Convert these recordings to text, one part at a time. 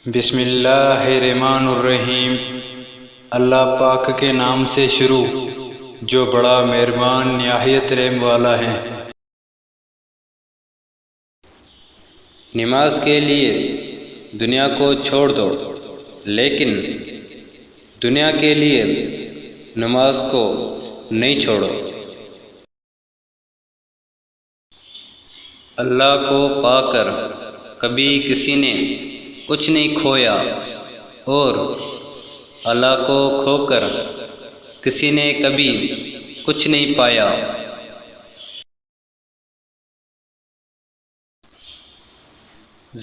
بسم اللہ الرحمن الرحیم۔ اللہ پاک کے نام سے شروع جو بڑا مہربان نہایت رحم والا ہے۔ نماز کے لیے دنیا کو چھوڑ دو، لیکن دنیا کے لیے نماز کو نہیں چھوڑو۔ اللہ کو پا کر کبھی کسی نے کچھ نہیں کھویا، اور اللہ کو کھو کر کسی نے کبھی کچھ نہیں پایا۔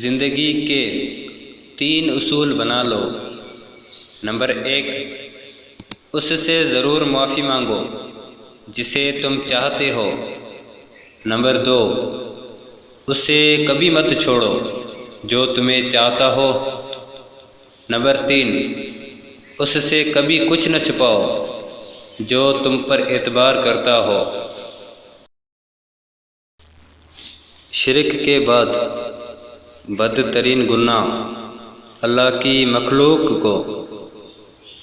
زندگی کے 3 اصول بنا لو۔ نمبر 1، اس سے ضرور معافی مانگو جسے تم چاہتے ہو۔ نمبر 2، اسے کبھی مت چھوڑو جو تمہیں چاہتا ہو۔ نمبر 3، اس سے کبھی کچھ نہ چھپاؤ جو تم پر اعتبار کرتا ہو۔ شرک کے بعد بدترین گناہ اللہ کی مخلوق کو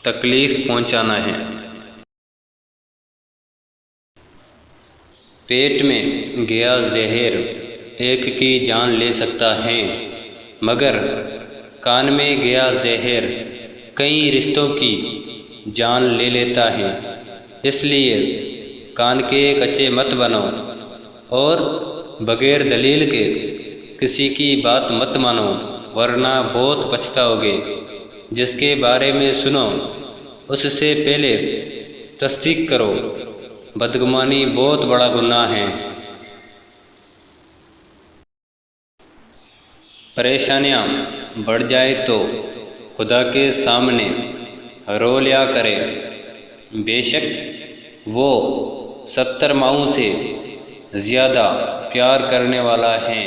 تکلیف پہنچانا ہے۔ پیٹ میں گیا زہر ایک کی جان لے سکتا ہے، مگر کان میں گیا زہر کئی رشتوں کی جان لے لیتا ہے۔ اس لیے کان کے کچے مت بنو، اور بغیر دلیل کے کسی کی بات مت مانو، ورنہ بہت پچھتاؤ گے۔ جس کے بارے میں سنو اس سے پہلے تصدیق کرو۔ بدگمانی بہت بڑا گناہ ہے۔ پریشانیاں بڑھ جائے تو خدا کے سامنے رو لیا کرے، بے شک وہ 70 ماؤں سے زیادہ پیار کرنے والا ہے۔